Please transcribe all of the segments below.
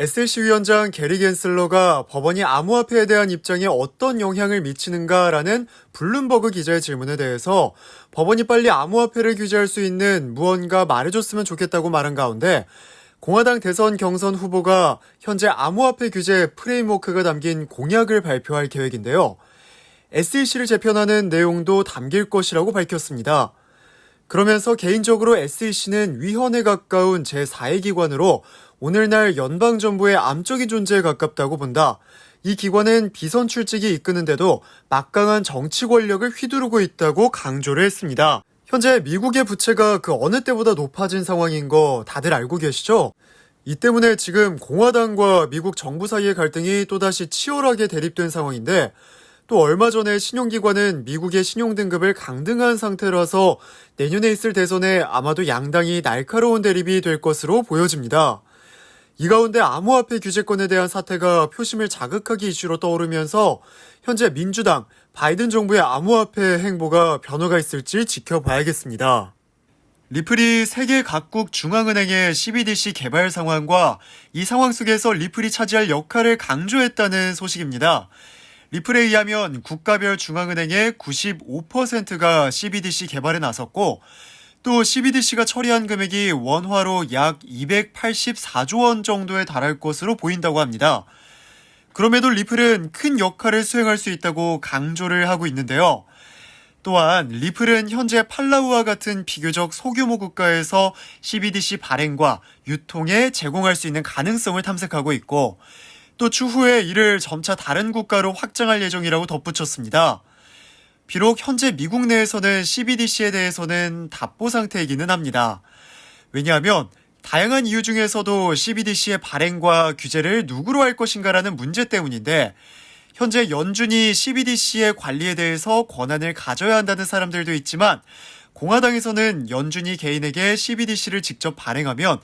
SLC 위원장 게리 겐슬러가 법원이 암호화폐에 대한 입장에 어떤 영향을 미치는가라는 블룸버그 기자의 질문에 대해서 법원이 빨리 암호화폐를 규제할 수 있는 무언가 말해줬으면 좋겠다고 말한 가운데 공화당 대선 경선 후보가 현재 암호화폐 규제 프레임워크가 담긴 공약을 발표할 계획인데요. SEC를 재편하는 내용도 담길 것이라고 밝혔습니다. 그러면서 개인적으로 SEC는 위헌에 가까운 제4의 기관으로 오늘날 연방정부의 암적인 존재에 가깝다고 본다. 이 기관은 비선 출직이 이끄는데도 막강한 정치 권력을 휘두르고 있다고 강조를 했습니다. 현재 미국의 부채가 그 어느 때보다 높아진 상황인 거 다들 알고 계시죠? 이 때문에 지금 공화당과 미국 정부 사이의 갈등이 또다시 치열하게 대립된 상황인데 또 얼마 전에 신용기관은 미국의 신용등급을 강등한 상태라서 내년에 있을 대선에 아마도 양당이 날카로운 대립이 될 것으로 보여집니다. 이 가운데 암호화폐 규제권에 대한 사태가 표심을 자극하기 이슈로 떠오르면서 현재 민주당, 바이든 정부의 암호화폐 행보가 변화가 있을지 지켜봐야겠습니다. 리플이 세계 각국 중앙은행의 CBDC 개발 상황과 이 상황 속에서 리플이 차지할 역할을 강조했다는 소식입니다. 리플에 의하면 국가별 중앙은행의 95%가 CBDC 개발에 나섰고 또 CBDC가 처리한 금액이 원화로 약 284조 원 정도에 달할 것으로 보인다고 합니다. 그럼에도 리플은 큰 역할을 수행할 수 있다고 강조를 하고 있는데요. 또한 리플은 현재 팔라우와 같은 비교적 소규모 국가에서 CBDC 발행과 유통에 제공할 수 있는 가능성을 탐색하고 있고 또 추후에 이를 점차 다른 국가로 확장할 예정이라고 덧붙였습니다. 비록 현재 미국 내에서는 CBDC에 대해서는 답보 상태이기는 합니다. 왜냐하면 다양한 이유 중에서도 CBDC의 발행과 규제를 누구로 할 것인가라는 문제 때문인데 현재 연준이 CBDC의 관리에 대해서 권한을 가져야 한다는 사람들도 있지만 공화당에서는 연준이 개인에게 CBDC를 직접 발행하면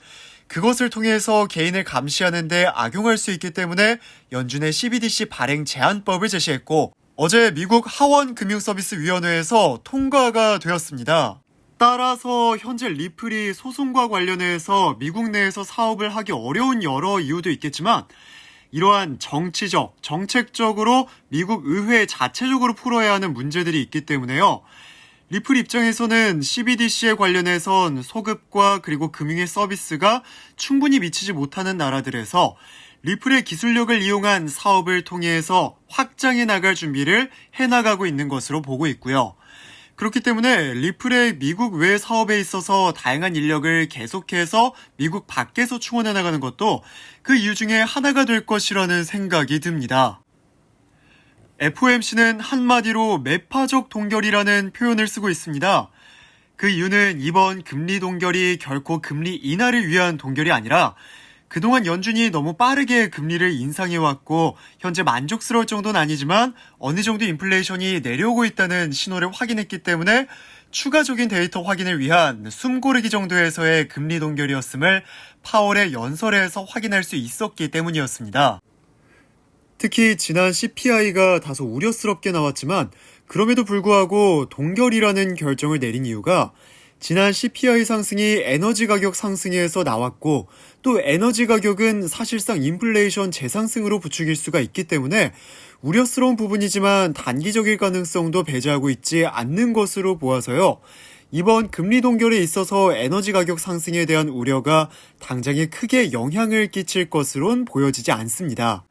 그것을 통해서 개인을 감시하는 데 악용할 수 있기 때문에 연준의 CBDC 발행 제한법을 제시했고 어제 미국 하원금융서비스위원회에서 통과가 되었습니다. 따라서 현재 리플이 소송과 관련해서 미국 내에서 사업을 하기 어려운 여러 이유도 있겠지만 이러한 정치적, 정책적으로 미국 의회 자체적으로 풀어야 하는 문제들이 있기 때문에요. 리플 입장에서는 CBDC에 관련해선 소급과 그리고 금융의 서비스가 충분히 미치지 못하는 나라들에서 리플의 기술력을 이용한 사업을 통해서 확장해 나갈 준비를 해나가고 있는 것으로 보고 있고요. 그렇기 때문에 리플의 미국 외 사업에 있어서 다양한 인력을 계속해서 미국 밖에서 충원해 나가는 것도 그 이유 중에 하나가 될 것이라는 생각이 듭니다. FOMC는 한마디로 매파적 동결이라는 표현을 쓰고 있습니다. 그 이유는 이번 금리 동결이 결코 금리 인하를 위한 동결이 아니라 그동안 연준이 너무 빠르게 금리를 인상해왔고 현재 만족스러울 정도는 아니지만 어느 정도 인플레이션이 내려오고 있다는 신호를 확인했기 때문에 추가적인 데이터 확인을 위한 숨고르기 정도에서의 금리 동결이었음을 파월의 연설에서 확인할 수 있었기 때문이었습니다. 특히 지난 CPI가 다소 우려스럽게 나왔지만 그럼에도 불구하고 동결이라는 결정을 내린 이유가 지난 CPI 상승이 에너지 가격 상승에서 나왔고 또 에너지 가격은 사실상 인플레이션 재상승으로 부추길 수가 있기 때문에 우려스러운 부분이지만 단기적일 가능성도 배제하고 있지 않는 것으로 보아서요. 이번 금리 동결에 있어서 에너지 가격 상승에 대한 우려가 당장에 크게 영향을 끼칠 것으론 보여지지 않습니다.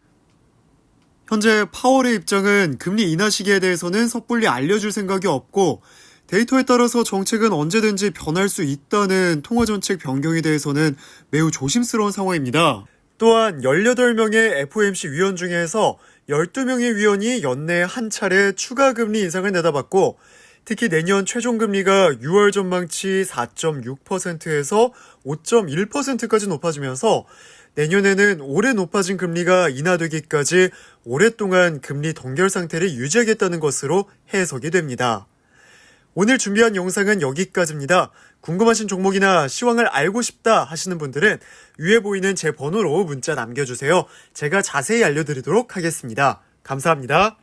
현재 파월의 입장은 금리 인하 시기에 대해서는 섣불리 알려줄 생각이 없고 데이터에 따라서 정책은 언제든지 변할 수 있다는 통화정책 변경에 대해서는 매우 조심스러운 상황입니다. 또한 18명의 FOMC 위원 중에서 12명의 위원이 연내 한 차례 추가 금리 인상을 내다봤고 특히 내년 최종금리가 6월 전망치 4.6%에서 5.1%까지 높아지면서 내년에는 올해 높아진 금리가 인하되기까지 오랫동안 금리 동결 상태를 유지하겠다는 것으로 해석이 됩니다. 오늘 준비한 영상은 여기까지입니다. 궁금하신 종목이나 시황을 알고 싶다 하시는 분들은 위에 보이는 제 번호로 문자 남겨주세요. 제가 자세히 알려드리도록 하겠습니다. 감사합니다.